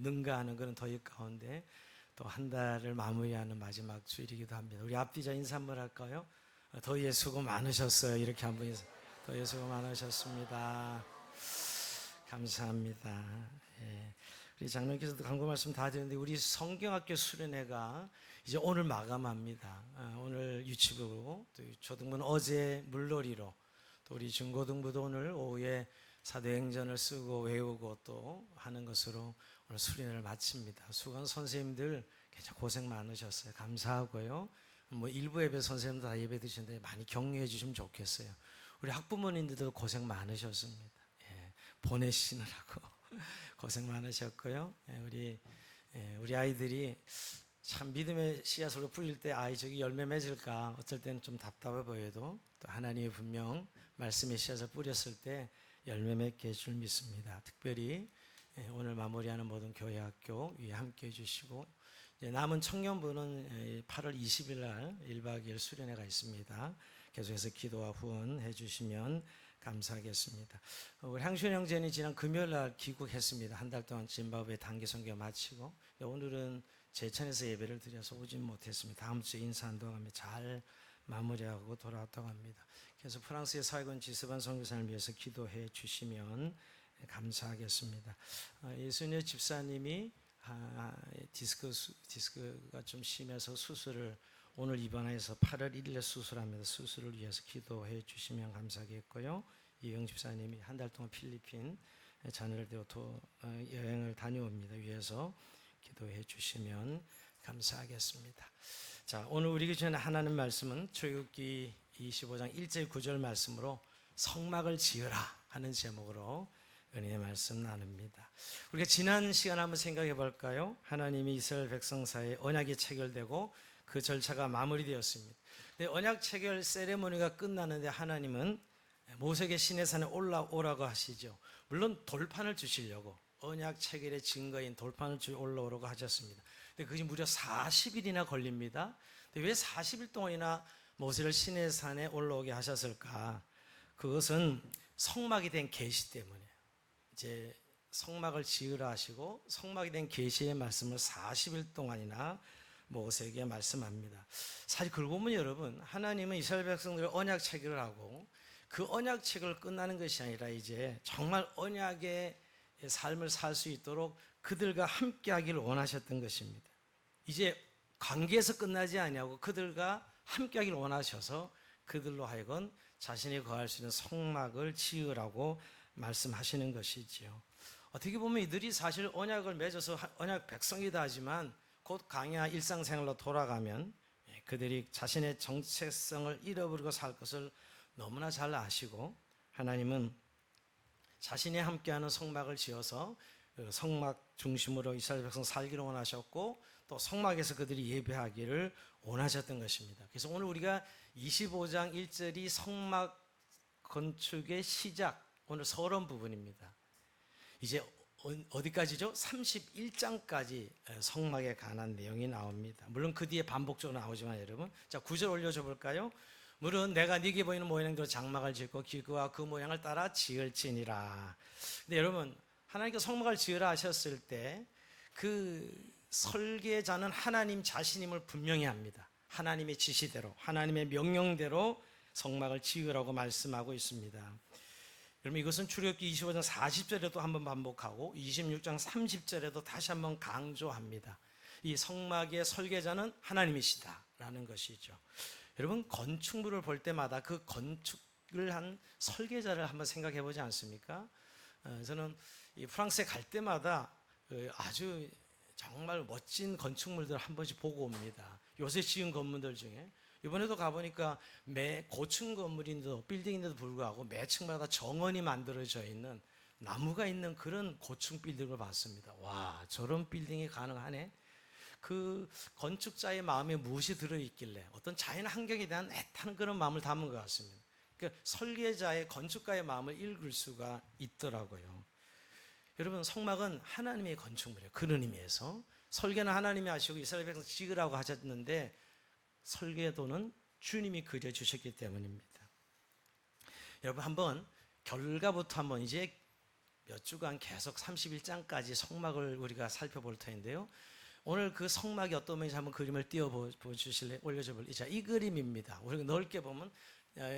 능가하는 그런 더위 가운데 또 한 달을 마무리하는 마지막 주일이기도 합니다. 우리 앞뒤자 인사 한번 할까요? 더위에 수고 많으셨어요. 이렇게 한번 인사. 더위에 수고 많으셨습니다. 감사합니다. 예. 우리 장로님께서도 광고 말씀 다 드렸는데 우리 성경학교 수련회가 이제 오늘 마감합니다. 오늘 유치부고 또 초등부는 어제 물놀이로 또 우리 중고등부도 오늘 오후에 사도행전을 쓰고 외우고 또 하는 것으로 오늘 수련회를 마칩니다. 수강 선생님들 굉장히 고생 많으셨어요. 감사하고요. 뭐 일부 예배 선생님도 다 예배 드시는데 많이 격려해 주시면 좋겠어요. 우리 학부모님들도 고생 많으셨습니다. 예, 보내시느라고 고생 많으셨고요. 예, 우리 아이들이 참 믿음의 씨앗으로 뿌릴 때 저기 열매 맺을까 어쩔 때는 좀 답답해 보여도 또 하나님이 분명 말씀의 씨앗을 뿌렸을 때 열매 맺게 할 줄 믿습니다. 특별히 오늘 마무리하는 모든 교회 학교 위에 함께 해주시고 남은 청년부는 8월 20일 날 1박 2일 수련회가 있습니다. 계속해서 기도와 후원해 주시면 감사하겠습니다. 우리 향순 형제는 지난 금요일 날 귀국했습니다. 한 달 동안 짐바브웨 단기 선교 마치고 오늘은 제천에서 예배를 드려서 오진 못했습니다. 다음 주에 인사 한동안 잘 마무리하고 돌아왔다고 합니다. 그래서 프랑스의 사회군 지스반 선교사를 위해서 기도해 주시면 감사하겠습니다. 예수님 집사님이 디스크가 좀 심해서 수술을 오늘 입원해서 8월 1일에 수술합니다. 수술을 위해서 기도해 주시면 감사하겠고요. 이영 집사님이 한 달 동안 필리핀 자녀를 데리고 여행을 다녀옵니다. 위해서 기도해 주시면 감사하겠습니다. 자, 오늘 우리 전에 하나님 말씀은 출애굽기 25장 1절 9절 말씀으로 성막을 지으라 하는 제목으로 은혜의 말씀 나눕니다. 우리가 지난 시간 한번 생각해 볼까요? 하나님이 이스라엘 백성 사이에 언약이 체결되고 그 절차가 마무리되었습니다. 근데 언약 체결 세레모니가 끝나는데 하나님은 모세에게 시내산에 올라오라고 하시죠. 물론 돌판을 주시려고 언약 체결의 증거인 돌판을 올라오라고 하셨습니다. 근데 그것이 무려 40일이나 걸립니다. 근데 왜 40일 동안이나 모세를 시내산에 올라오게 하셨을까? 그것은 성막이 된 계시 때문이에요. 이제 성막을 지으라 하시고 성막이 된 계시의 말씀을 40일 동안이나 모세에게 말씀합니다. 사실 그러고 보면 여러분, 하나님은 이스라엘 백성들을 언약 체결을 하고 그 언약 체결을 끝나는 것이 아니라 이제 정말 언약의 삶을 살 수 있도록 그들과 함께 하기를 원하셨던 것입니다. 이제 관계에서 끝나지 아니하고 그들과 함께 하기를 원하셔서 그들로 하여금 자신이 거할 수 있는 성막을 지으라고 말씀하시는 것이지요. 어떻게 보면 이들이 사실 언약을 맺어서 언약 백성이다 하지만 곧 강야 일상생활로 돌아가면 그들이 자신의 정체성을 잃어버리고 살 것을 너무나 잘 아시고 하나님은 자신이 함께하는 성막을 지어서 성막 중심으로 이스라엘 백성 살기를 원하셨고 또 성막에서 그들이 예배하기를 원하셨던 것입니다. 그래서 오늘 우리가 25장 1절이 성막 건축의 시작, 오늘 서론 부분입니다. 이제 어디까지죠? 31장까지 성막에 관한 내용이 나옵니다. 물론 그 뒤에 반복적으로 나오지만 여러분, 자 9절 올려줘 볼까요? 물은 내가 네게 보이는 모양대로 장막을 짓고 기구와 그 모양을 따라 지을지니라. 근데 여러분, 하나님께서 성막을 지으라 하셨을 때 그 설계자는 하나님 자신임을 분명히 합니다. 하나님의 지시대로, 하나님의 명령대로 성막을 지으라고 말씀하고 있습니다. 여러분, 이것은 출애굽기 25장 40절에도 한번 반복하고 26장 30절에도 다시 한번 강조합니다. 이 성막의 설계자는 하나님이시다라는 것이죠. 여러분, 건축물을 볼 때마다 그 건축을 한 설계자를 한번 생각해 보지 않습니까? 저는 이 프랑스에 갈 때마다 아주 정말 멋진 건축물들을 한 번씩 보고 옵니다. 요새 지은 건물들 중에 이번에도 가보니까 매 고층 건물인데도 빌딩인데도 불구하고 매 층마다 정원이 만들어져 있는 나무가 있는 그런 고층 빌딩을 봤습니다. 와, 저런 빌딩이 가능하네. 그 건축자의 마음에 무엇이 들어있길래 어떤 자연 환경에 대한 애타는 그런 마음을 담은 것 같습니다. 그러니까 설계자의 건축가의 마음을 읽을 수가 있더라고요. 여러분, 성막은 하나님의 건축물이에요. 그런 의미에서 설계는 하나님이 하시고 이스라엘 백성 지으라고 하셨는데 설계도는 주님이 그려주셨기 때문입니다. 여러분, 한번 결과부터 한번 이제 몇 주간 계속 31장까지 성막을 우리가 살펴볼 텐데요. 오늘 그 성막이 어떤 면인지 한번 그림을 띄워주실래요? 올려줘볼래요? 자, 이 그림입니다. 우리가 넓게 보면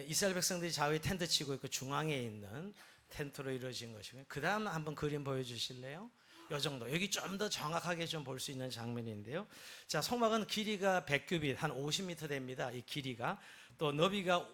이스라엘 백성들이 좌우에 텐트 치고 있고 중앙에 있는 텐트로 이루어진 것이고요. 그 다음 한번 그림 보여주실래요? 이 정도. 여기 좀 더 정확하게 좀 볼 수 있는 장면인데요. 자, 성막은 길이가 100규빗, 한 50m 됩니다. 이 길이가. 또 너비가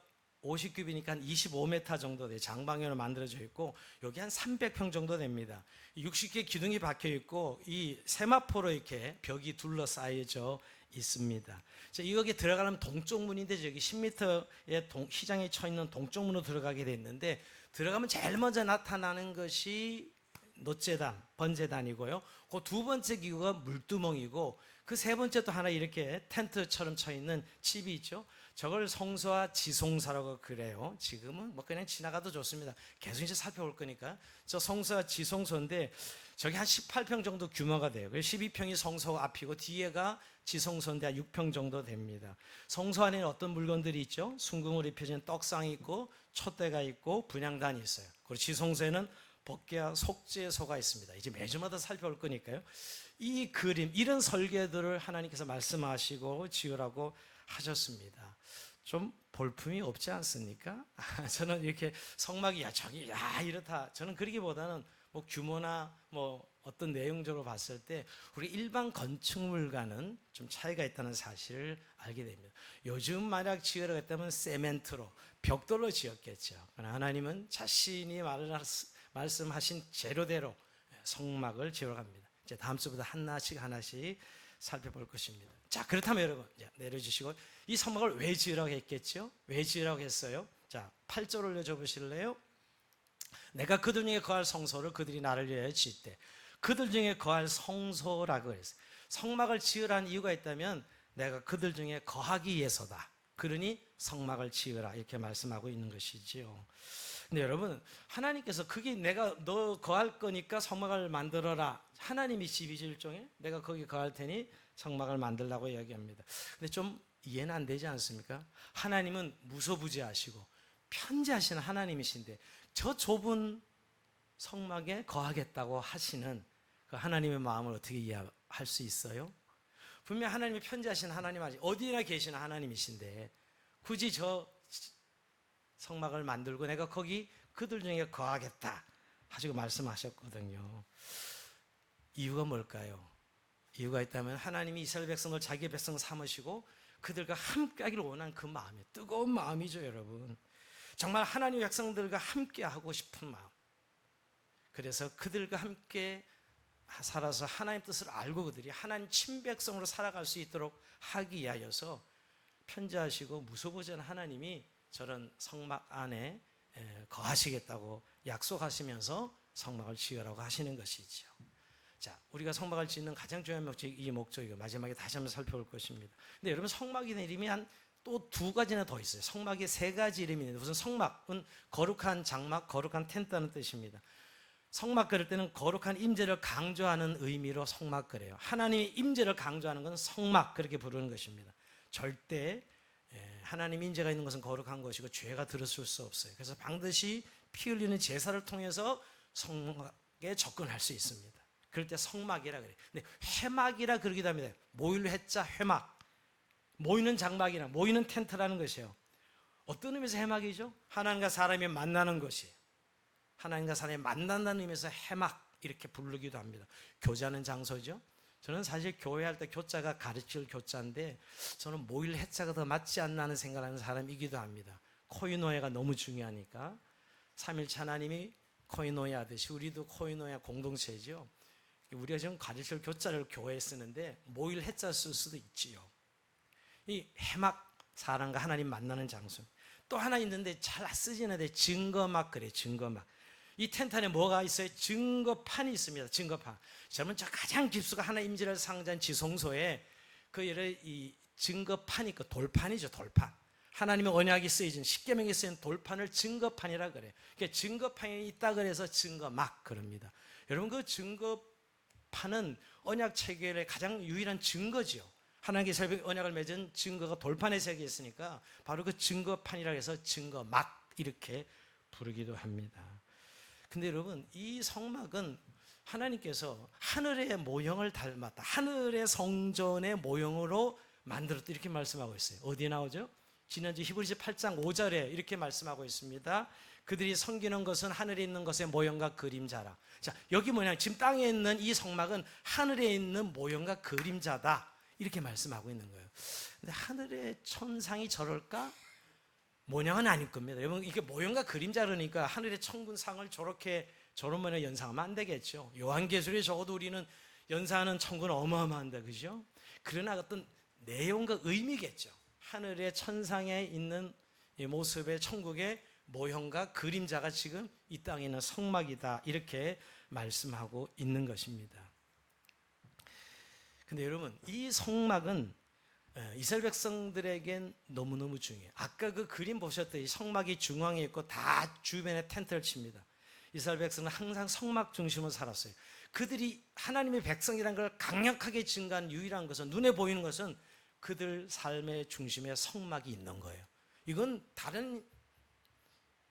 50규빗이니까 한 25m 정도 돼요. 장방으로 만들어져 있고, 여기 한 300평 정도 됩니다. 60개 기둥이 박혀 있고, 이 세마포로 이렇게 벽이 둘러싸여져 있습니다. 자, 여기 들어가면 동쪽 문인데, 저기 10m의 시장에 쳐 있는 동쪽 문으로 들어가게 됐는데, 들어가면 제일 먼저 나타나는 것이 놋재단, 번제단이고요. 그 두 번째 기구가 물두멍이고, 그 세 번째 또 하나 이렇게 텐트처럼 쳐 있는 칩이 있죠. 저걸 성소와 지성소라고 그래요. 지금은 뭐 그냥 지나가도 좋습니다. 계속 이제 살펴볼 거니까. 저 성소와 지성소인데 저기 한 18평 정도 규모가 돼요. 12평이 성소 앞이고 뒤에가 지성소인데 한 6평 정도 됩니다. 성소 안에는 어떤 물건들이 있죠? 순금으로 입혀진 떡상이 있고 촛대가 있고 분향단이 있어요. 그리고 지성소에는 법궤와 속죄소가 있습니다. 이제 매주마다 살펴볼 거니까요. 이 그림, 이런 설계들을 하나님께서 말씀하시고 지으라고 하셨습니다. 좀 볼품이 없지 않습니까? 저는 이렇게 성막이 저기 이렇다. 저는 그러기보다는 뭐 규모나 뭐 어떤 내용적으로 봤을 때 우리 일반 건축물과는 좀 차이가 있다는 사실을 알게 됩니다. 요즘 만약 지으라고 했다면 세멘트로 벽돌로 지었겠죠. 그러나 하나님은 자신이 말씀하신 재료대로 성막을 지으러 갑니다. 이제 다음 주부터 하나씩 살펴볼 것입니다. 자, 그렇다면 여러분 이제 내려주시고, 이 성막을 왜 지으라고 했겠죠? 왜 지으라고 했어요? 자, 8절 올려줘 보실래요? 내가 그들 중에 거할 성소를 그들이 나를 위하여 짓되. 그들 중에 거할 성소라고 했어요. 성막을 지으라는 이유가 있다면 내가 그들 중에 거하기 위해서다. 그러니 성막을 지으라, 이렇게 말씀하고 있는 것이지요. 근데 여러분, 하나님께서 그게 내가 너 거할 거니까 성막을 만들어라. 하나님이 집이죠, 일종의. 내가 거기 거할 테니 성막을 만들라고 이야기합니다. 근데 좀 이해는 안 되지 않습니까? 하나님은 무소부지하시고 편지하시는 하나님이신데 저 좁은 성막에 거하겠다고 하시는 그 하나님의 마음을 어떻게 이해할 수 있어요? 분명 하나님이 편지하신 하나님 아직 어디나 계시는 하나님이신데 굳이 저 성막을 만들고 내가 거기 그들 중에 거하겠다 하시고 말씀하셨거든요. 이유가 뭘까요? 이유가 있다면 하나님이 이스라엘 백성을 자기의 백성 삼으시고 그들과 함께 하기를 원한 그 마음이 뜨거운 마음이죠, 여러분. 정말 하나님의 백성들과 함께 하고 싶은 마음. 그래서 그들과 함께 살아서 하나님 뜻을 알고 그들이 하나님 친백성으로 살아갈 수 있도록 하기 위하여서 편지하시고 무소부지한 하나님이 저런 성막 안에 거하시겠다고 약속하시면서 성막을 지으라고 하시는 것이죠. 자, 우리가 성막을 짓는 가장 중요한 목적이 이 목적이고 마지막에 다시 한번 살펴볼 것입니다. 근데 여러분, 성막의 이름이 한 또 두 가지나 더 있어요. 성막에 세 가지 이름이 있는데, 우선 성막은 거룩한 장막, 거룩한 텐트라는 뜻입니다. 성막 그럴 때는 거룩한 임재를 강조하는 의미로 성막 그래요. 하나님의 임재를 강조하는 것은 성막, 그렇게 부르는 것입니다. 절대 하나님 임재가 있는 것은 거룩한 것이고 죄가 들었을 수 없어요. 그래서 반드시 피 흘리는 제사를 통해서 성막에 접근할 수 있습니다. 그럴 때 성막이라 그래요. 근데 회막이라 그러기도 합니다. 모일 회자 회막, 모이는 장막이나 모이는 텐트라는 것이에요. 어떤 의미에서 회막이죠? 하나님과 사람이 만나는 것이에요. 하나님과 사람이 만난다는 의미에서 회막 이렇게 부르기도 합니다. 교제하는 장소죠. 저는 사실 교회할 때 교자가 가르칠 교자인데 저는 모일 해자가 더 맞지 않나 하는 생각하는 사람이기도 합니다. 코이노야가 너무 중요하니까. 삼일체 하나님이 코이노야 하듯이 우리도 코이노야 공동체죠. 우리가 지금 가르칠 교자를 교회에 쓰는데 모일 해자 쓸 수도 있지요. 이 해막, 사람과 하나님 만나는 장소. 또 하나 있는데 잘 쓰지는 않는데 증거막 그래, 증거막. 이 텐트 안에 뭐가 있어요? 증거판이 있습니다. 증거판. 저는 저 가장 깊수가 하나님 임재를 상징한 지성소에 그 이 증거판이 있고, 돌판이죠, 돌판. 하나님의 언약이 쓰여진 십계명이 쓰인 돌판을 증거판이라 그래요. 그러니까 증거판이 있다 그래서 증거막 그럽니다. 여러분, 그 증거판은 언약 체결의 가장 유일한 증거지요. 하나님께 언약을 맺은 증거가 돌판에 새겨 있으니까 바로 그 증거판이라 해서 증거막 이렇게 부르기도 합니다. 근데 여러분, 이 성막은 하나님께서 하늘의 모형을 닮았다, 하늘의 성전의 모형으로 만들었다, 이렇게 말씀하고 있어요. 어디에 나오죠? 지난주 히브리서 8장 5절에 이렇게 말씀하고 있습니다. 그들이 섬기는 것은 하늘에 있는 것의 모형과 그림자라. 자, 여기 뭐냐, 지금 땅에 있는 이 성막은 하늘에 있는 모형과 그림자다, 이렇게 말씀하고 있는 거예요. 근데 하늘의 천상이 저럴까? 모양은 아닐 겁니다. 여러분, 이게 모형과 그림자 그러니까 하늘의 천군상을 저런 모양을 연상하면 안 되겠죠. 요한계시록에 적어도 우리는 연상하는 천군은 어마어마한데, 그죠? 그러나 어떤 내용과 의미겠죠. 하늘의 천상에 있는 이 모습의 천국의 모형과 그림자가 지금 이 땅에 있는 성막이다, 이렇게 말씀하고 있는 것입니다. 근데 여러분, 이 성막은 이스라엘 백성들에겐 너무너무 중요해요. 아까 그 그림 보셨듯이 성막이 중앙에 있고 다 주변에 텐트를 칩니다. 이스라엘 백성은 항상 성막 중심으로 살았어요. 그들이 하나님의 백성이라는 걸 강력하게 증가한 유일한 것은, 눈에 보이는 것은 그들 삶의 중심에 성막이 있는 거예요. 이건 다른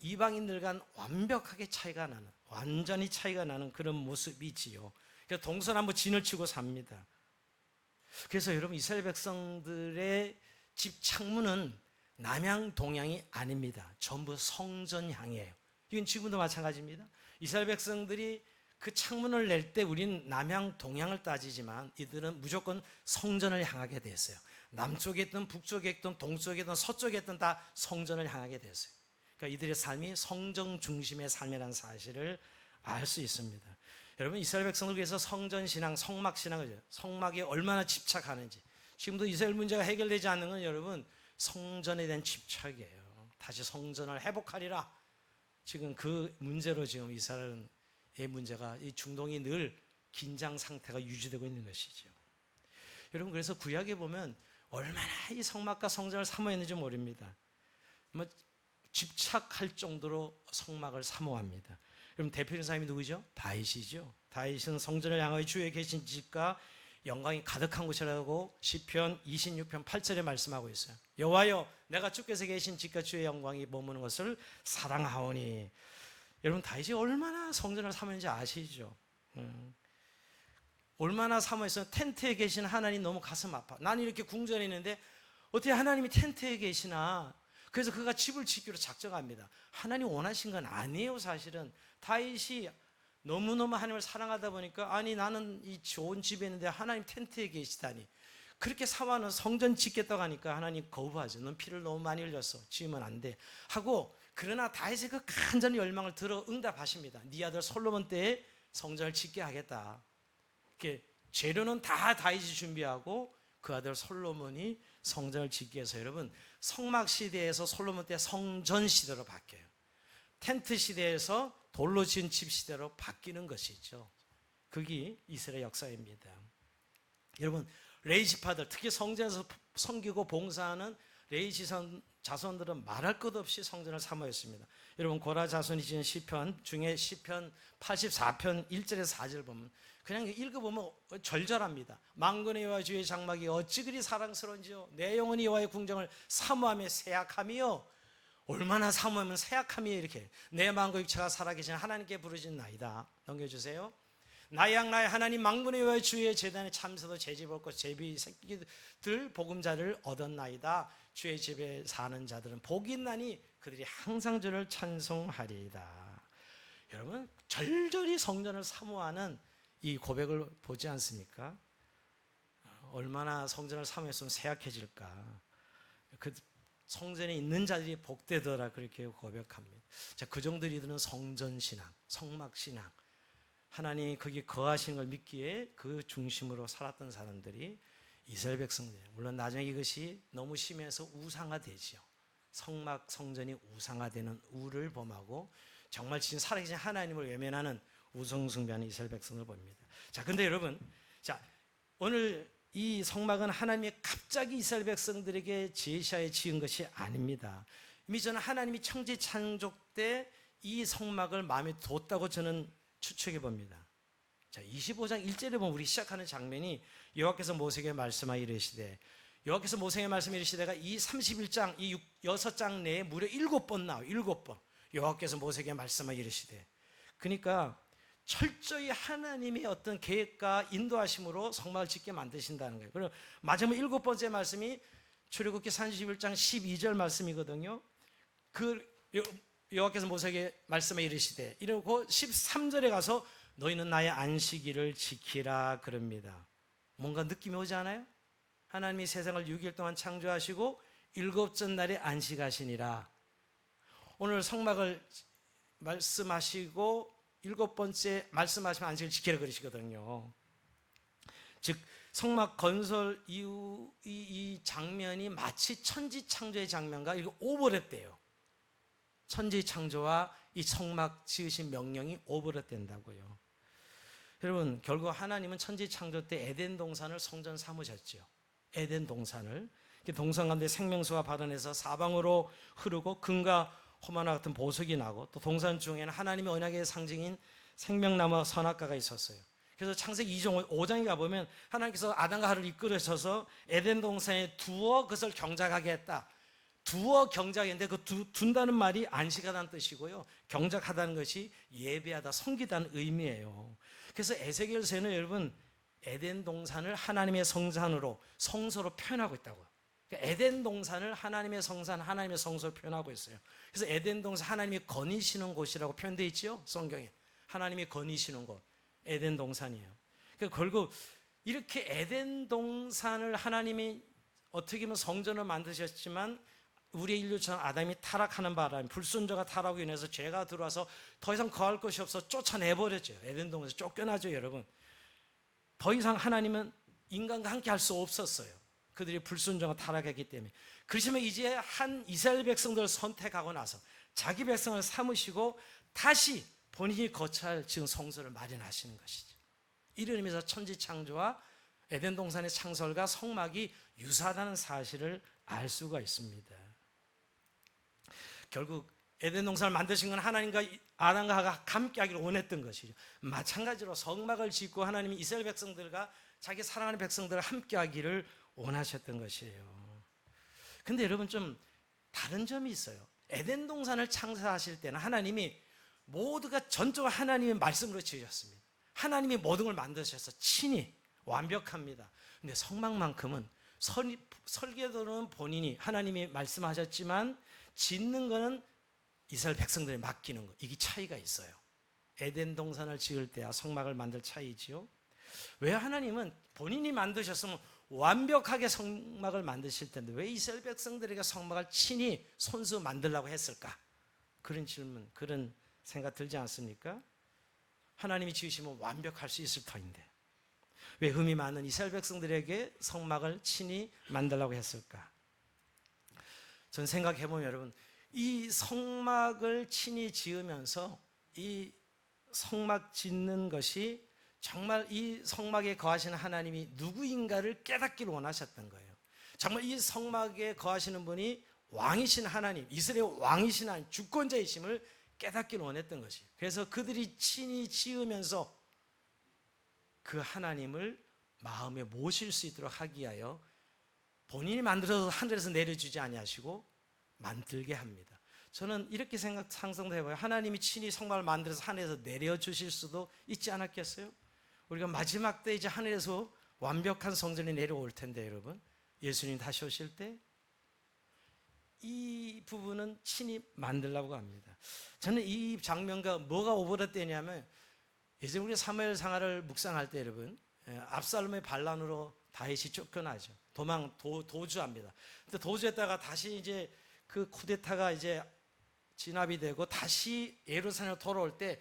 이방인들과 완벽하게 차이가 나는, 완전히 차이가 나는 그런 모습이지요. 그래서 동서남북 진을 치고 삽니다. 그래서 여러분, 이스라엘 백성들의 집 창문은 남향 동향이 아닙니다. 전부 성전 향이에요. 이건 지금도 마찬가지입니다. 이스라엘 백성들이 그 창문을 낼 때 우리는 남향 동향을 따지지만 이들은 무조건 성전을 향하게 됐어요. 남쪽에 있든 북쪽에 있든 동쪽에 있든 서쪽에 있든 다 성전을 향하게 됐어요. 그러니까 이들의 삶이 성전 중심의 삶이라는 사실을 알 수 있습니다. 여러분, 이스라엘 백성을 위해서 성전신앙, 성막신앙을, 성막에 얼마나 집착하는지, 지금도 이스라엘 문제가 해결되지 않는 건 여러분, 성전에 대한 집착이에요. 다시 성전을 회복하리라. 지금 그 문제로 지금 이스라엘의 문제가, 이 중동이 늘 긴장 상태가 유지되고 있는 것이죠. 여러분, 그래서 구약에 보면 얼마나 이 성막과 성전을 사모했는지 모릅니다. 집착할 정도로 성막을 사모합니다. 그럼 대표적인 사람이 누구죠? 다윗이죠. 다윗은 성전을 향하여 주의 계신 집과 영광이 가득한 곳이라고 시편 26편 8절에 말씀하고 있어요. 여호와여, 내가 주께서 계신 집과 주의 영광이 머무는 것을 사랑하오니. 여러분, 다윗이 얼마나 성전을 사모했는지 아시죠? 얼마나 사모했어요. 텐트에 계신 하나님 너무 가슴 아파. 나는 이렇게 궁전에 있는데 어떻게 하나님이 텐트에 계시나. 그래서 그가 집을 짓기로 작정합니다. 하나님 원하신 건 아니에요. 사실은 다윗이 너무너무 하나님을 사랑하다 보니까, 아니 나는 이 좋은 집에 있는데 하나님 텐트에 계시다니, 그렇게 사모하는 성전 짓겠다고 하니까 하나님 거부하죠. 넌 피를 너무 많이 흘렸어, 지으면 안 돼 하고. 그러나 다윗의 그 간절한 열망을 들어 응답하십니다. 네 아들 솔로몬 때에 성전을 짓게 하겠다. 이렇게 재료는 다 다윗이 준비하고 그 아들 솔로몬이 성전을 짓기 위해서, 여러분, 성막 시대에서 솔로몬 때 성전 시대로 바뀌어요. 텐트 시대에서 돌로 지은 집 시대로 바뀌는 것이죠. 그게 이스라엘 역사입니다. 여러분, 레위 지파들, 특히 성전에서 섬기고 봉사하는 레위 자손들은 말할 것 없이 성전을 사모했습니다. 여러분, 고라 자손이 지은 시편 중에 시편 84편 1절에서 4절 보면 그냥 읽어보면 절절합니다. 만군의 여호와 주의 장막이 어찌 그리 사랑스러운지요, 내 영혼이 여호와의 궁정을 사모하며 새약하며. 얼마나 사모하면 새약하며, 이렇게 내 마음과 육체가 살아계신 하나님께 부르짖는 나이다. 넘겨주세요. 나의 양 나의 하나님, 만군의 여호와 주의 제단에 참새도 제비 볼 것 제비 새끼들 보금자를 얻었나이다. 주의 집에 사는 자들은 복이 있나니 그들이 항상 주를 찬송하리이다. 여러분, 절절히 성전을 사모하는 이 고백을 보지 않습니까? 얼마나 성전을 사모했으면 새약해질까. 그 성전에 있는 자들이 복되더라, 그렇게 고백합니다. 자, 그 정도 이들은 성전신앙, 성막신앙, 하나님이 거기 거하시는 걸 믿기에 그 중심으로 살았던 사람들이 이스라엘 백성들이에요. 물론 나중에 이것이 너무 심해서 우상화되죠. 성막, 성전이 우상화되는 우를 범하고 정말 진짜 살아계신 하나님을 외면하는 우상숭배하는 이스라엘 백성을 봅니다. 자, 근데 여러분, 자, 오늘 이 성막은 하나님이 갑자기 이스라엘 백성들에게 제시하여 지은 것이 아닙니다. 이미 저는 하나님이 천지 창조 때 이 성막을 마음에 뒀다고 저는 추측해 봅니다. 자, 25장 1절에 보면 우리 시작하는 장면이 여호와께서 모세에게 말씀하여 이르시되, 여호와께서 모세에게 말씀하여 이르시되가 이 31장, 이 6장 내에 무려 7번 나와요. 7번 여호와께서 모세에게 말씀하여 이르시되, 그러니까 철저히 하나님의 어떤 계획과 인도하심으로 성막을 짓게 만드신다는 거예요. 그리고 마지막 7번째 말씀이 출애굽기 31장 12절 말씀이거든요. 그 여호와께서 모세에게 말씀에 이르시되, 이러고 13절에 가서 너희는 나의 안식일을 지키라 그럽니다. 뭔가 느낌이 오지 않아요? 하나님이 세상을 6일 동안 창조하시고 일곱째 날에 안식하시니라. 오늘 성막을 말씀하시고 7번째 말씀하시면 안식을 지키라 그러시거든요. 즉 성막 건설 이후 이 장면이 마치 천지창조의 장면과 이거 오버랩돼요. 천지창조와 이 성막 지으신 명령이 오버랩된다고요. 여러분, 결국 하나님은 천지창조 때 에덴 동산을 성전 삼으셨죠. 에덴 동산을. 동산 가운데 생명수가 발원해서 사방으로 흐르고 금과 호마나 같은 보석이 나고, 또 동산 중에는 하나님의 언약의 상징인 생명나무와 선악과가 있었어요. 그래서 창세기 2장 5장에 가보면 하나님께서 아담과 하와를 이끌으셔서 에덴 동산에 두어 그것을 경작하게 했다. 두어 경작인데 그 둔다는 말이 안식하다는 뜻이고요, 경작하다는 것이 예배하다, 섬기다는 의미예요. 그래서 에스겔서에는 여러분 에덴 동산을 하나님의 성산으로, 성소로 표현하고 있다고요. 그러니까 에덴 동산을 하나님의 성산, 하나님의 성소로 표현하고 있어요. 그래서 에덴 동산 하나님이 거니시는 곳이라고 표현되어 있죠, 성경에. 하나님이 거니시는 곳, 에덴 동산이에요. 그러니까 결국 이렇게 에덴 동산을 하나님이 어떻게 보면 성전을 만드셨지만, 우리의 인류처럼 아담이 타락하는 바람에, 불순종과 타락으로 인해서 죄가 들어와서 더 이상 거할 것이 없어 쫓아내버렸죠. 에덴 동산에서 쫓겨나죠, 여러분. 더 이상 하나님은 인간과 함께 할 수 없었어요. 그들이 불순종과 타락했기 때문에. 그렇지만 이제 한 이스라엘 백성들을 선택하고 나서 자기 백성을 삼으시고 다시 본인이 거처할 지은 성소를 마련하시는 것이죠. 이런 의미에서 천지창조와 에덴 동산의 창설과 성막이 유사하다는 사실을 알 수가 있습니다. 결국 에덴 동산을 만드신 건 하나님과 아담과 하와가 함께 하기를 원했던 것이죠. 마찬가지로 성막을 짓고 하나님이 이스라엘 백성들과 자기 사랑하는 백성들과 함께 하기를 원하셨던 것이에요. 근데 여러분, 좀 다른 점이 있어요. 에덴 동산을 창설하실 때는 하나님이 모두가 전적으로 하나님의 말씀으로 지으셨습니다. 하나님이 모든 걸 만드셔서 친히 완벽합니다. 근데 성막만큼은 설계도는 본인이 하나님이 말씀하셨지만 짓는 거는 이스라엘 백성들이 맡기는 거, 이게 차이가 있어요. 에덴 동산을 지을 때와 성막을 만들 차이지요. 왜 하나님은 본인이 만드셨으면 완벽하게 성막을 만드실 텐데 왜 이스라엘 백성들에게 성막을 친히 손수 만들라고 했을까? 그런 질문, 그런 생각 들지 않습니까? 하나님이 지으시면 완벽할 수 있을 터인데 왜 흠이 많은 이스라엘 백성들에게 성막을 친히 만들라고 했을까? 전 생각해보면 여러분, 이 성막을 친히 지으면서 이 성막 짓는 것이 정말 이 성막에 거하시는 하나님이 누구인가를 깨닫기를 원하셨던 거예요. 정말 이 성막에 거하시는 분이 왕이신 하나님, 이스라엘 왕이신 하나님, 주권자이심을 깨닫기를 원했던 것이에요. 그래서 그들이 친히 지으면서 그 하나님을 마음에 모실 수 있도록 하기 위하여 본인이 만들어서 하늘에서 내려주지 아니하시고 만들게 합니다. 저는 이렇게 상상도 해봐요. 하나님이 친히 성막을 만들어서 하늘에서 내려주실 수도 있지 않았겠어요? 우리가 마지막 때 이제 하늘에서 완벽한 성전이 내려올 텐데 여러분, 예수님 다시 오실 때 이 부분은 친히 만들라고 합니다. 저는 이 장면과 뭐가 오버랩되냐면, 예전에 우리 사무엘 상하를 묵상할 때 여러분, 압살롬의 반란으로 다윗이 쫓겨나죠. 도주합니다. 근데 도주했다가 다시 이제 그 쿠데타가 이제 진압이 되고 다시 예루살렘으로 돌아올 때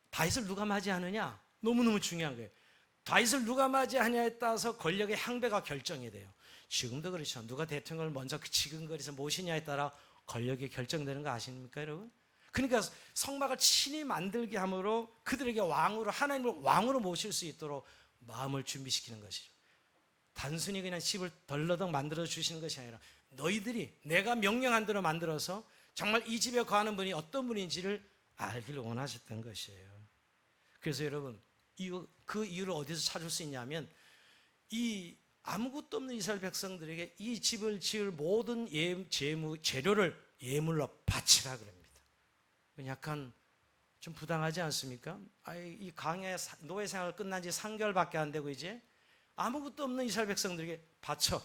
다윗을 누가 맞이하느냐? 너무너무 중요한 거예요. 다윗을 누가 맞이하냐에 따라서 권력의 향배가 결정이 돼요. 지금도 그렇죠. 누가 대통령을 먼저 그 지근거리에서 모시냐에 따라 권력이 결정되는 거 아십니까, 여러분? 그러니까 성막을 친히 만들게 함으로 그들에게 왕으로, 하나님을 왕으로 모실 수 있도록 마음을 준비시키는 것이죠. 단순히 그냥 집을 덜러덩 만들어 주시는 것이 아니라 너희들이 내가 명령한 대로 만들어서 정말 이 집에 거하는 분이 어떤 분인지를 알기를 원하셨던 것이에요. 그래서 여러분, 그 이유를 어디서 찾을 수 있냐면, 이 아무것도 없는 이스라엘 백성들에게 이 집을 지을 모든 재료를 예물로 바치라 그럽니다. 약간 좀 부당하지 않습니까? 이 광야 노예 생활 끝난 지 3개월밖에 안 되고 이제 아무것도 없는 이스라엘 백성들에게 바쳐.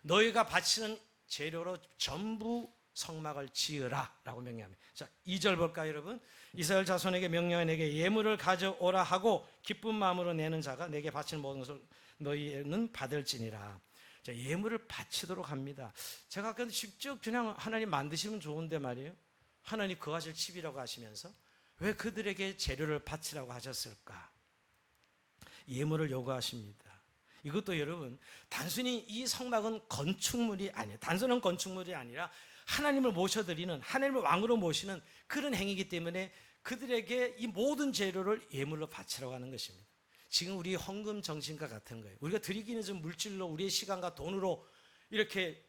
너희가 바치는 재료로 전부 성막을 지으라 라고 명령합니다. 자, 2절 볼까요, 여러분? 이스라엘 자손에게 명령해 내게 예물을 가져오라 하고 기쁜 마음으로 내는 자가 내게 바치는 모든 것을 너희는 받을지니라. 자, 예물을 바치도록 합니다. 제가 아까 직접 그냥 하나님 만드시면 좋은데 말이에요. 하나님 거하실 집이라고 하시면서 왜 그들에게 재료를 바치라고 하셨을까? 예물을 요구하십니다. 이것도 여러분 단순히 이 성막은 건축물이 아니에요. 단순한 건축물이 아니라 하나님을 모셔드리는, 하나님을 왕으로 모시는 그런 행위이기 때문에 그들에게 이 모든 재료를 예물로 바치라고 하는 것입니다. 지금 우리 헌금 정신과 같은 거예요. 우리가 드리기는 좀 물질로, 우리의 시간과 돈으로 이렇게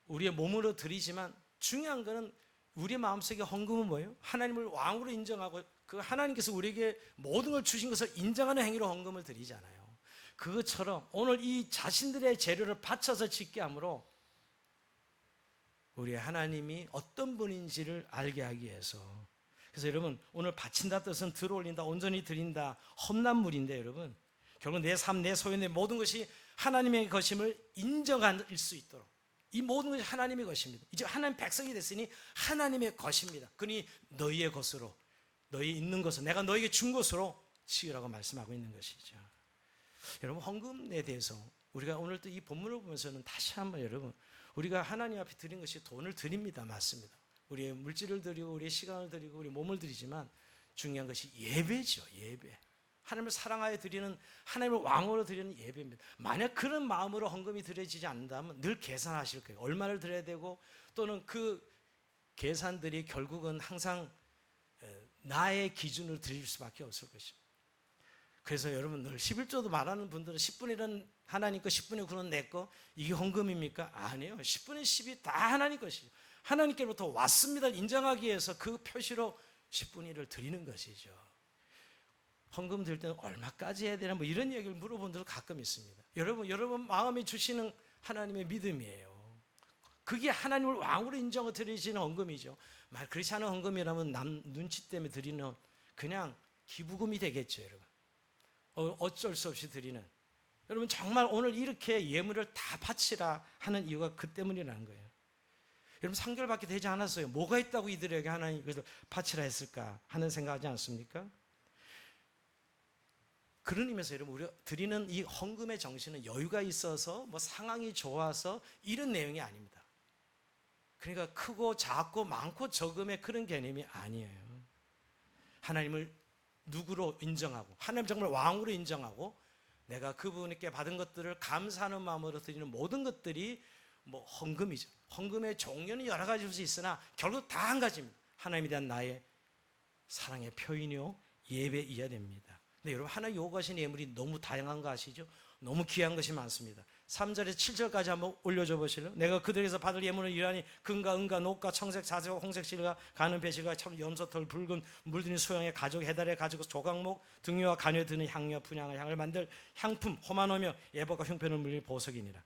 우리의 몸으로 드리지만 중요한 거는 우리의 마음속에 헌금은 뭐예요? 하나님을 왕으로 인정하고 그 하나님께서 우리에게 모든 걸 주신 것을 인정하는 행위로 헌금을 드리잖아요. 그것처럼 오늘 이 자신들의 재료를 바쳐서 짓게 함으로 우리 하나님이 어떤 분인지를 알게 하기 위해서. 그래서 여러분 오늘 바친다 뜻은 들어올린다, 온전히 드린다, 험난물인데 여러분 결국 내 삶, 내 소유, 내 모든 것이 하나님의 것임을 인정할 수 있도록 이 모든 것이 하나님의 것입니다. 이제 하나님 백성이 됐으니 하나님의 것입니다. 그러니 너희의 것으로, 너희 있는 것으로, 내가 너희에게 준 것으로 지으라고 말씀하고 있는 것이죠. 여러분 헌금에 대해서 우리가 오늘 또 이 본문을 보면서는 다시 한번 여러분 우리가 하나님 앞에 드린 것이 돈을 드립니다. 맞습니다. 우리의 물질을 드리고 우리의 시간을 드리고 우리 몸을 드리지만 중요한 것이 예배죠. 예배. 하나님을 사랑하여 드리는, 하나님을 왕으로 드리는 예배입니다. 만약 그런 마음으로 헌금이 드려지지 않는다면 늘 계산하실 거예요. 얼마를 드려야 되고 또는 그 계산들이 결국은 항상 나의 기준으로 드릴 수밖에 없을 것입니다. 그래서 여러분 늘 11조도 말하는 분들은 10분의 1은 하나님 거, 10분의 9는 내 거, 이게 헌금입니까? 아니에요. 10분의 10이 다 하나님 것이죠. 하나님께로부터 왔습니다 인정하기 위해서 그 표시로 10분의 1을 드리는 것이죠. 헌금 드릴 때는 얼마까지 해야 되나 뭐 이런 얘기를 물어본 분들 가끔 있습니다. 여러분 마음에 주시는 하나님의 믿음이에요. 그게 하나님을 왕으로 인정을 드리시는 헌금이죠. 말 그렇지 않은 헌금이라면 남 눈치 때문에 드리는 그냥 기부금이 되겠죠, 여러분. 어쩔 수 없이 드리는. 여러분 정말 오늘 이렇게 예물을 다 바치라 하는 이유가 그 때문이라는 거예요. 여러분 3개월밖에 되지 않았어요. 뭐가 있다고 이들에게 하나님 그래서 바치라 했을까 하는 생각하지 않습니까? 그런 의미에서 여러분 우리가 드리는 이 헌금의 정신은 여유가 있어서 뭐 상황이 좋아서 이런 내용이 아닙니다. 그러니까 크고 작고 많고 적음의 그런 개념이 아니에요. 하나님을 누구로 인정하고 하나님 정말 왕으로 인정하고 내가 그분께 받은 것들을 감사하는 마음으로 드리는 모든 것들이 뭐 헌금이죠. 헌금의 종류는 여러 가지일 수 있으나 결국 다 한 가지입니다. 하나님에 대한 나의 사랑의 표현이요 예배이어야 됩니다. 근데 여러분 하나님 요구하시는 예물이 너무 다양한 거 아시죠? 너무 귀한 것이 많습니다. 3절에서 7절까지 한번 올려줘 보실래요? 내가 그들에게서 받을 예물은 이러하니 금과 은과 녹과 청색 자색 홍색 실과 가는 배실과 참 염소털 붉은 물드는 소양의 가죽 해달에 가지고 조각목 등유와 간에 드는 향료 분향의 향을 만들 향품 호마노며 예복과 흉편을 물릴 보석이니라.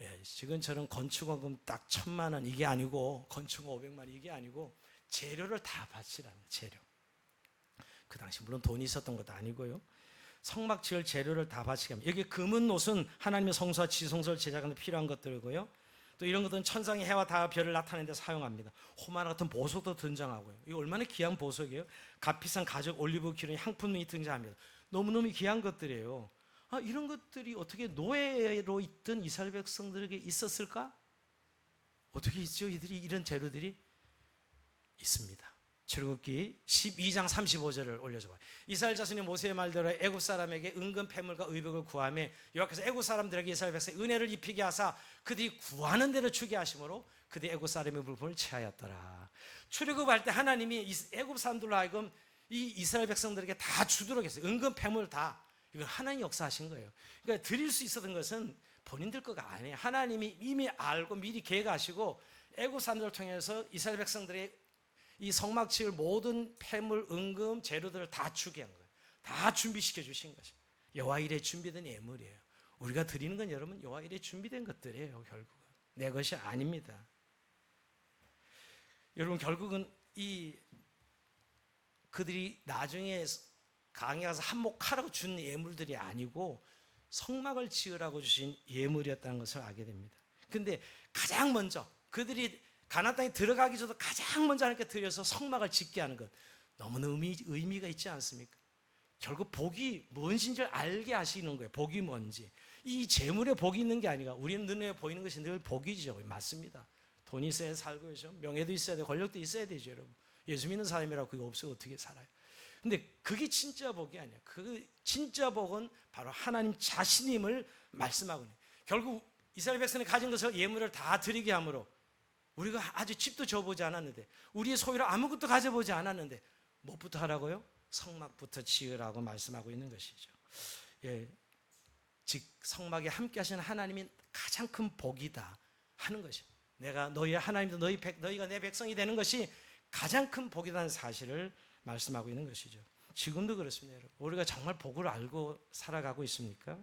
예, 지금처럼 건축원금 딱 1,000만 원 이게 아니고 건축원 500만 원 이게 아니고 재료를 다 바치라는 재료. 그 당시 물론 돈이 있었던 것도 아니고요. 성막 지을 재료를 다 바치게 합니다. 여기 금은 옷은 하나님의 성소와 지성소를 제작하는 데 필요한 것들이고요. 또 이런 것들은 천상의 해와 달 별을 나타내는 데 사용합니다. 호마나 같은 보석도 등장하고요. 이거 얼마나 귀한 보석이에요. 값비싼 가죽, 올리브 기름, 향품이 등장합니다. 너무너무 귀한 것들이에요. 이런 것들이 어떻게 노예로 있던 이스라엘 백성들에게 있었을까? 어떻게 있죠? 이들이 이런 재료들이 있습니다. 출애굽기 12장 35절을 올려줘봐요. 이스라엘 자손이 모세의 말대로 애굽 사람에게 은근 패물과 의복을 구하며 여호와께서 애굽 사람들에게 이스라엘 백성에 은혜를 입히게 하사 그들이 구하는 대로 주게 하심으로 그들이 애굽 사람의 물품을 취하였더라. 출애굽할 때 하나님이 애굽 사람들로 하여금 이 이스라엘 백성들에게 다 주도록 했어요. 은근 패물 다. 이건 하나님 역사하신 거예요. 그러니까 드릴 수 있었던 것은 본인들 거가 아니에요. 하나님이 이미 알고 미리 계획하시고 애굽 사람들을 통해서 이스라엘 백성들의 이 성막 지을 모든 폐물, 은금, 재료들을 다 주게 한 거예요. 다 준비시켜 주신 것이죠. 여호와 일에 준비된 예물이에요. 우리가 드리는 건 여러분 여호와 일에 준비된 것들이에요. 결국은 내 것이 아닙니다. 여러분 결국은 이 그들이 나중에 강에 가서 한몫하라고 준 예물들이 아니고 성막을 지으라고 주신 예물이었다는 것을 알게 됩니다. 그런데 가장 먼저 그들이 가나안 땅에 들어가기 전에 가장 먼저 하나님께 드려서 성막을 짓게 하는 것, 너무나 의미가 있지 않습니까? 결국 복이 무엇인지를 알게 하시는 거예요. 복이 뭔지. 이 재물에 복이 있는 게 아니라 우리는 눈에 보이는 것이 늘 복이죠. 맞습니다. 돈이 있어야 살고 있죠. 명예도 있어야 되고 권력도 있어야 되죠, 여러분. 예수 믿는 사람이라고 그게 없어요. 어떻게 살아요? 근데 그게 진짜 복이 아니야. 그 진짜 복은 바로 하나님 자신임을 말씀하고 있는. 결국 이스라엘 백성이 가진 것을 예물을 다 드리게 함으로 우리가 아주 집도 줘보지 않았는데, 우리의 소유를 아무것도 가져보지 않았는데 무엇부터 하라고요? 성막부터 지으라고 말씀하고 있는 것이죠. 예, 즉 성막에 함께 하시는 하나님이 가장 큰 복이다 하는 것이죠. 내가 너희의 하나님도 너희가 내 백성이 되는 것이 가장 큰 복이라는 사실을 말씀하고 있는 것이죠. 지금도 그렇습니다, 여러분. 우리가 정말 복을 알고 살아가고 있습니까?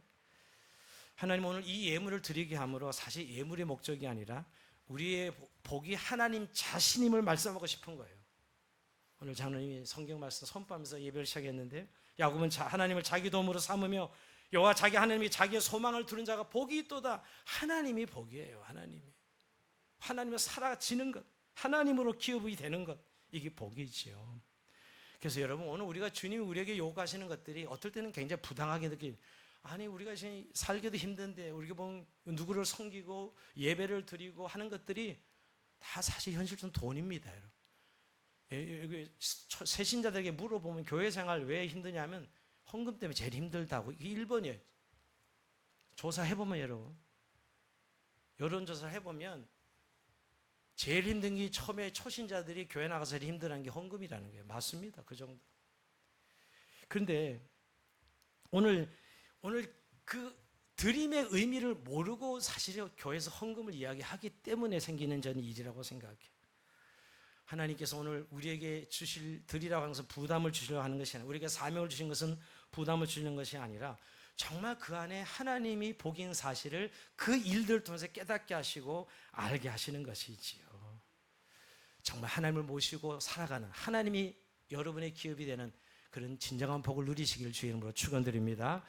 하나님 오늘 이 예물을 드리게 함으로 사실 예물의 목적이 아니라 우리의 복이 하나님 자신임을 말씀하고 싶은 거예요. 오늘 장로님이 성경 말씀 선포하면서 예배를 시작했는데, 야곱은 하나님을 자기 도움으로 삼으며 여호와 자기 하나님이 자기의 소망을 두는 자가 복이 있도다. 하나님이 복이에요. 하나님을 살아지는 것, 하나님으로 기업이 되는 것, 이게 복이지요. 그래서 여러분, 오늘 우리가 주님이 우리에게 요구하시는 것들이 어떨 때는 굉장히 부당하게 느끼는, 아니 우리가 지금 살기도 힘든데 우리가 보면 누구를 섬기고 예배를 드리고 하는 것들이 다 사실 현실적으로 돈입니다, 여러분. 새신자들에게 물어보면 교회 생활 왜 힘드냐면 헌금 때문에 제일 힘들다고. 이게 1번이에요. 조사해보면, 여러분, 여론조사를 해보면 제일 힘든 게 처음에 초신자들이 교회 나가서 제일 힘들어하는 게 헌금이라는 거예요. 맞습니다. 그 정도. 그런데 오늘 그 드림의 의미를 모르고 사실 교회에서 헌금을 이야기하기 때문에 생기는 저는 일이라고 생각해요. 하나님께서 오늘 우리에게 드리라고 하는 것은 부담을 주시려고 하는 것이 아니라, 우리에게 사명을 주신 것은 부담을 주는 것이 아니라 정말 그 안에 하나님이 복인 사실을 그 일들을 통해서 깨닫게 하시고 알게 하시는 것이지요. 정말 하나님을 모시고 살아가는, 하나님이 여러분의 기업이 되는 그런 진정한 복을 누리시길 주의 이름으로 축원드립니다.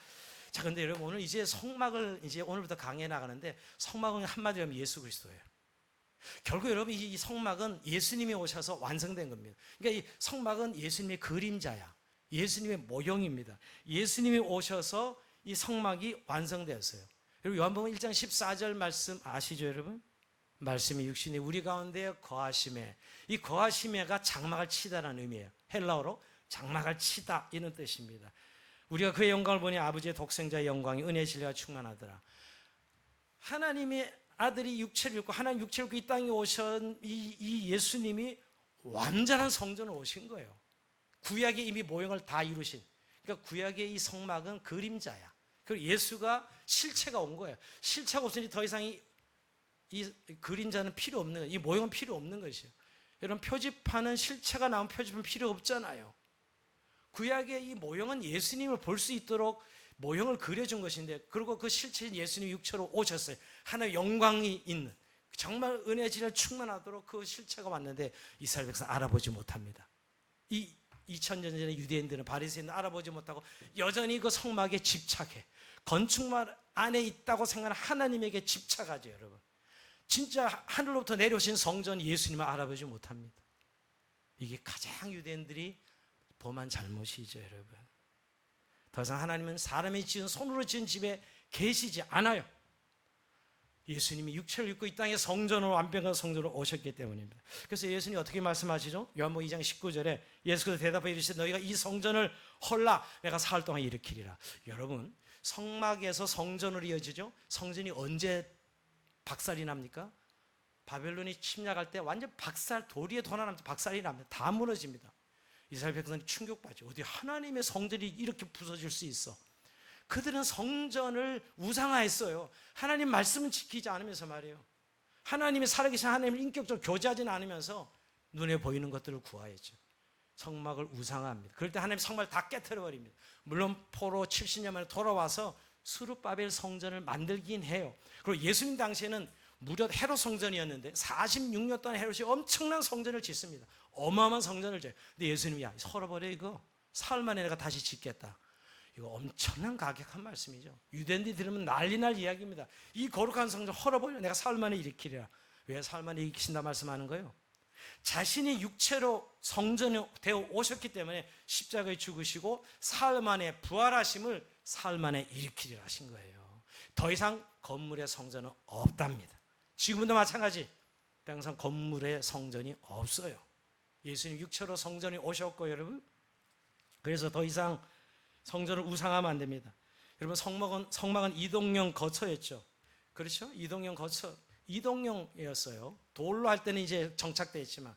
자, 근데 여러분, 오늘 이제 성막을 이제 오늘부터 강해 나가는데, 성막은 한마디로 하면 예수 그리스도예요. 결국 여러분, 이 성막은 예수님이 오셔서 완성된 겁니다. 그러니까 이 성막은 예수님의 그림자야. 예수님의 모형입니다. 예수님이 오셔서 이 성막이 완성되었어요. 그리고 요한복음 1장 14절 말씀 아시죠, 여러분? 말씀이 육신이 우리 가운데 거하심에, 이 거하심에가 장막을 치다라는 의미예요. 헬라어로 장막을 치다, 이런 뜻입니다. 우리가 그의 영광을 보니 아버지의 독생자의 영광이 은혜의 진리가 충만하더라. 하나님의 아들이 육체를 입고, 하나님 육체를 입고 이 땅에 오신 이 예수님이 완전한 성전을 오신 거예요. 구약의 이미 모형을 다 이루신. 그러니까 구약의 이 성막은 그림자야. 그리고 예수가 실체가 온 거예요. 실체가 없으니 더 이상 이 그림자는 필요 없는 거예요. 이 모형은 필요 없는 것이에요. 여러분, 표지판은 실체가 나온 표지판 필요 없잖아요. 구약의 이 모형은 예수님을 볼 수 있도록 모형을 그려준 것인데, 그리고 그 실체인 예수님이 육체로 오셨어요. 하나의 영광이 있는, 정말 은혜의 진리를 충만하도록 그 실체가 왔는데 이스라엘 백성 알아보지 못합니다. 이 2000년 전에 유대인들은, 바리새인들은 알아보지 못하고 여전히 그 성막에 집착해. 건축물 안에 있다고 생각하는 하나님에게 집착하죠, 여러분. 진짜 하늘로부터 내려오신 성전 예수님을 알아보지 못합니다. 이게 가장 유대인들이 범한 잘못이죠, 여러분. 더 이상 하나님은 사람이 지은, 손으로 지은 집에 계시지 않아요. 예수님이 육체를 입고 이 땅에 성전으로, 완벽한 성전으로 오셨기 때문입니다. 그래서 예수님이 어떻게 말씀하시죠? 요한복음 2장 19절에 예수께서 대답하여 이르시되 너희가 이 성전을 헐라 내가 사흘 동안 일으키리라. 여러분, 성막에서 성전으로 이어지죠. 성전이 언제 박살이 납니까? 바벨론이 침략할 때 완전 박살, 도리에 도난하면서 박살이 납니다. 다 무너집니다. 이스라엘 백성이 충격받죠. 어디 하나님의 성전이 이렇게 부서질 수 있어? 그들은 성전을 우상화했어요. 하나님 말씀은 지키지 않으면서 말이에요. 하나님이 살아계신 하나님을 인격적으로 교제하지는 않으면서 눈에 보이는 것들을 구하였죠. 성막을 우상화합니다. 그럴 때 하나님 성막을 다 깨트려버립니다. 물론 포로 70년 만에 돌아와서 스룹바벨 성전을 만들긴 해요. 그리고 예수님 당시에는 무려 헤롯 성전이었는데 46년 동안 헤롯이 엄청난 성전을 짓습니다. 어마어마한 성전을 지어요. 근데 예수님이 야 헐어버려 이거 사흘 만에 내가 다시 짓겠다. 이거 엄청난 가격한 말씀이죠. 유대인들이 들으면 난리 날 이야기입니다. 이 거룩한 성전 헐어버려 내가 사흘 만에 일으키리라. 왜 사흘 만에 일으키신다 말씀하는 거예요? 자신이 육체로 성전에 되어 오셨기 때문에 십자가에 죽으시고 사흘 만에 부활하심을 사흘 만에 일으키리라 하신 거예요. 더 이상 건물의 성전은 없답니다. 지금도 마찬가지 더 이상 건물의 성전이 없어요. 예수님 육체로 성전에 오셨고 여러분, 그래서 더 이상 성전을 우상하면 안 됩니다. 여러분 성막은 이동용 거처였죠. 그렇죠? 이동용 거처, 이동용이었어요. 돌로 할 때는 이제 정착되어 있지만,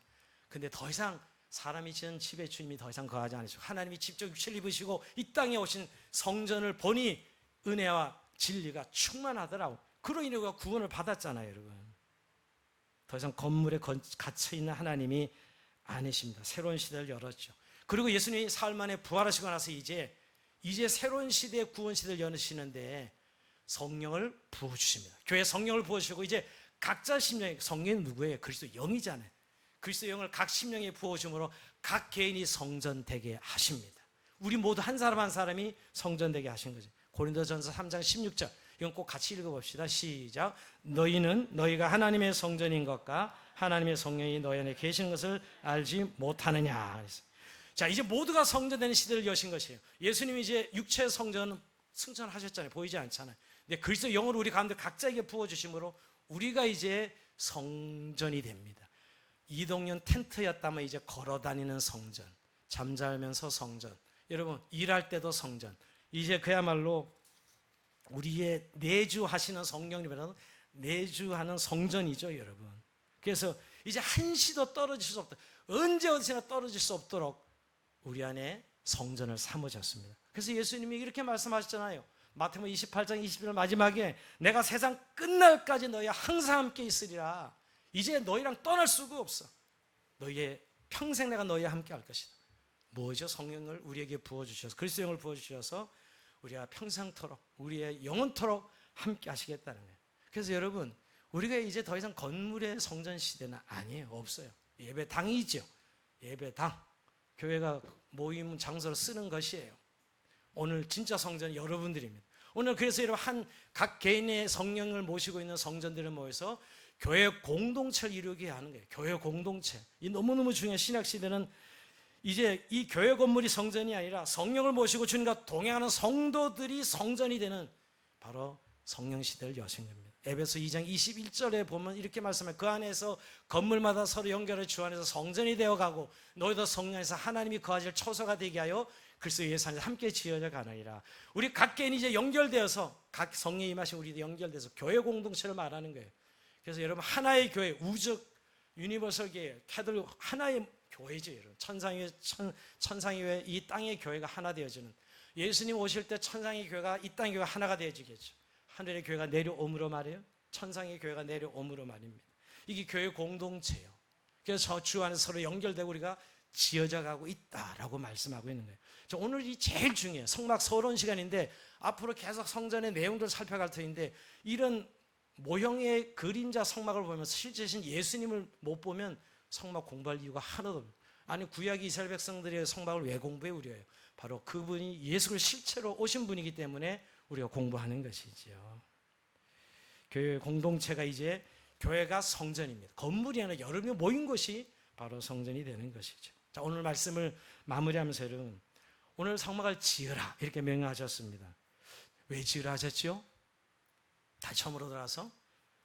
근데 더 이상 사람이 지은 집의 주님이 더 이상 거하지 않으시고 하나님이 직접 육체를 입으시고 이 땅에 오신 성전을 보니 은혜와 진리가 충만하더라고. 그로 인해 우리가 구원을 받았잖아요, 여러분. 더 이상 건물에 갇혀 있는 하나님이 아니십니다. 새로운 시대를 열었죠. 그리고 예수님이 사흘 만에 부활하시고 나서 이제 새로운 시대의 구원 시대를 여시는데 성령을 부어주십니다. 교회에 성령을 부어주시고 이제 각자 심령에, 성령은 누구예요? 그리스도 영이잖아요. 그리스도 영을 각 심령에 부어주므로 각 개인이 성전 되게 하십니다. 우리 모두 한 사람 한 사람이 성전 되게 하신 거죠. 고린도전서 3장 16절 이건 꼭 같이 읽어봅시다. 시작. 너희가 하나님의 성전인 것과 하나님의 성령이 너희 안에 계시는 것을 알지 못하느냐. 자, 이제 모두가 성전되는 시대를 여신 것이에요. 예수님이 이제 육체의 성전은 승천하셨잖아요. 보이지 않잖아요. 근데 그리스도 영을 우리 가운데 각자에게 부어주심으로 우리가 이제 성전이 됩니다. 이동용 텐트였다면 이제 걸어다니는 성전, 잠자면서 성전, 여러분 일할 때도 성전, 이제 그야말로 우리의 내주하시는 성령님이라는 내주하는 성전이죠, 여러분. 그래서 이제 한시도 떨어질 수 없다. 언제 어디서나 떨어질 수 없도록 우리 안에 성전을 삼으셨습니다. 그래서 예수님이 이렇게 말씀하셨잖아요. 마태복음 28장 20절 마지막에 내가 세상 끝날까지 너희와 항상 함께 있으리라. 이제 너희랑 떠날 수가 없어. 너희의 평생 내가 너희와 함께 할 것이다. 뭐죠? 성령을 우리에게 부어주셔서, 그리스도 영을 부어주셔서 우리가 평생토록, 우리의 영원토록 함께 하시겠다는 거예요. 그래서 여러분, 우리가 이제 더 이상 건물의 성전 시대는 아니에요. 없어요. 예배당이죠. 예배당. 교회가 모임 장소로 쓰는 것이에요. 오늘 진짜 성전은 여러분들입니다. 오늘 그래서 여러분 각 개인의 성령을 모시고 있는 성전들을 모여서 교회 공동체를 이루게 하는 거예요. 교회 공동체. 이 너무너무 중요한 신약 시대는 이제 이 교회 건물이 성전이 아니라 성령을 모시고 주님과 동행하는 성도들이 성전이 되는 바로 성령 시대를 여신 겁니다. 에베소 2장 21절에 보면 이렇게 말씀해요. 그 안에서 건물마다 서로 연결해 주 안에서 성전이 되어가고 너희도 성령 안에서 하나님이 거하실 초소가 되게 하여 그리스도 예수 안에서 함께 지어져 가느니라. 우리 각 개인이 이제 연결되어서 각 성령이 임하신 우리도 연결돼서 교회 공동체를 말하는 거예요. 그래서 여러분 하나의 교회, 우적 유니버설 교회, 캐톨릭 하나의 교회죠, 여러분. 천상의 교회, 이 땅의 교회가 하나 되어지는, 예수님 오실 때 천상의 교회가 이 땅의 교회가 하나가 되어지겠죠. 하늘의 교회가 내려옴으로 말이에요. 천상의 교회가 내려옴으로 말입니다. 이게 교회 공동체예요. 그래서 저 주 안에서 서로 연결되고 우리가 지어져 가고 있다라고 말씀하고 있는 거예요. 오늘이 제일 중요해요. 성막 서론 시간인데 앞으로 계속 성전의 내용들을 살펴갈 터인데 이런 모형의 그림자 성막을 보면서 실제신 예수님을 못 보면 성막 공부할 이유가 하나도 없어요. 아니 구약 이스라엘 백성들의 성막을 왜 공부해 우려요? 바로 그분이 예수를 실제로 오신 분이기 때문에 우리가 공부하는 것이죠. 교회 공동체가 이제 교회가 성전입니다. 건물이 아니라 여러 명 모인 곳이 바로 성전이 되는 것이죠. 자, 오늘 말씀을 마무리하면서 여러분, 오늘 성막을 지으라 이렇게 명령하셨습니다. 왜 지으라 하셨죠? 다시 처음으로 돌아서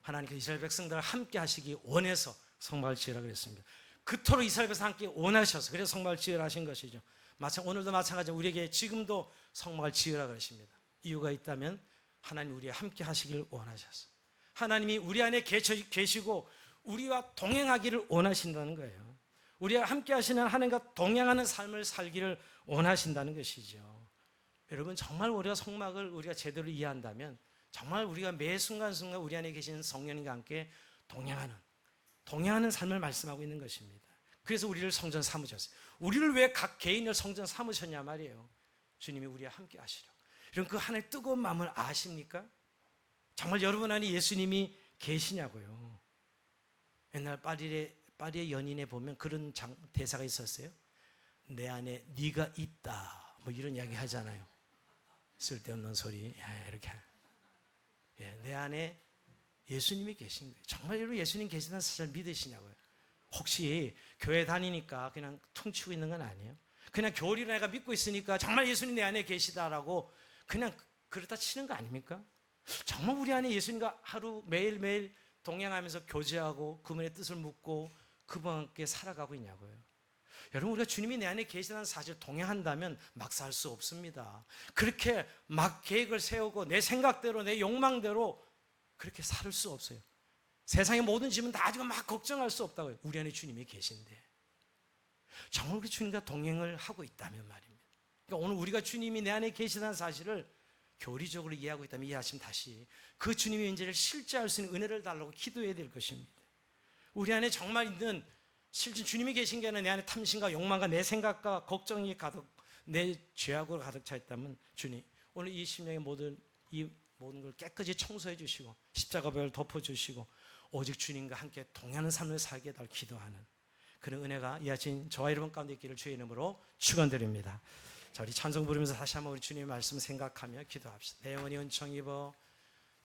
하나님께서 이스라엘 백성들과 함께 하시기 원해서 성막을 지으라 그랬습니다. 그토록 이스라엘 백성 함께 원하셔서 그래서 성막을 지으라 하신 것이죠. 오늘도 마찬가지로 우리에게 지금도 성막을 지으라 그러십니다. 이유가 있다면 하나님 우리와 함께 하시길 원하셔서, 하나님이 우리 안에 계시고 우리와 동행하기를 원하신다는 거예요. 우리와 함께 하시는 하나님과 동행하는 삶을 살기를 원하신다는 것이죠. 여러분 정말 우리가 성막을 우리가 제대로 이해한다면 정말 우리가 매 순간순간 우리 안에 계신 성령님과 함께 동행하는 삶을 말씀하고 있는 것입니다. 그래서 우리를 성전 삼으셨어요. 우리를 왜 각 개인을 성전 삼으셨냐 말이에요. 주님이 우리와 함께 하시려. 이런 그 하나의 뜨거운 마음을 아십니까? 정말 여러분 안에 예수님이 계시냐고요. 옛날 파리의 연인에 보면 그런 대사가 있었어요. 내 안에 네가 있다. 뭐 이런 이야기 하잖아요. 쓸데없는 소리. 이렇게. 내 안에 예수님이 계신 거예요. 정말 여러분 예수님 계시다는 사실 믿으시냐고요. 혹시 교회 다니니까 그냥 퉁치고 있는 건 아니에요. 그냥 교리를 내가 믿고 있으니까 정말 예수님 내 안에 계시다라고 그냥 그렇다 치는 거 아닙니까? 정말 우리 안에 예수님과 하루 매일매일 동행하면서 교제하고 그분의 뜻을 묻고 그분과 함께 살아가고 있냐고요. 여러분 우리가 주님이 내 안에 계시다는 사실을 동행한다면 막 살 수 없습니다. 그렇게 막 계획을 세우고 내 생각대로 내 욕망대로 그렇게 살 수 없어요. 세상의 모든 짐은 다 가지고 막 걱정할 수 없다고요. 우리 안에 주님이 계신데 정말 우리 주님과 동행을 하고 있다면 말입니다. 그러니까 오늘 우리가 주님이 내 안에 계시다는 사실을 교리적으로 이해하고 있다면 이해하시면 다시 그 주님의 은혜를 실제할 수 있는 은혜를 달라고 기도해야 될 것입니다. 우리 안에 정말 있는 실제 주님이 계신 게 아니라 내 안에 탐심과 욕망과 내 생각과 걱정이 가득 내 죄악으로 가득 차 있다면 주님 오늘 이 심령의 모든 걸 깨끗이 청소해 주시고 십자가별 덮어주시고 오직 주님과 함께 동행하는 삶을 살게 해달라고 기도하는 그런 은혜가 이 아침 저와 여러분 가운데 있기를 주의 이름으로 축원드립니다. 자, 우리 찬송 부르면서 다시 한번 우리 주님의 말씀 생각하며 기도합시다. 내 영혼이 은총 입어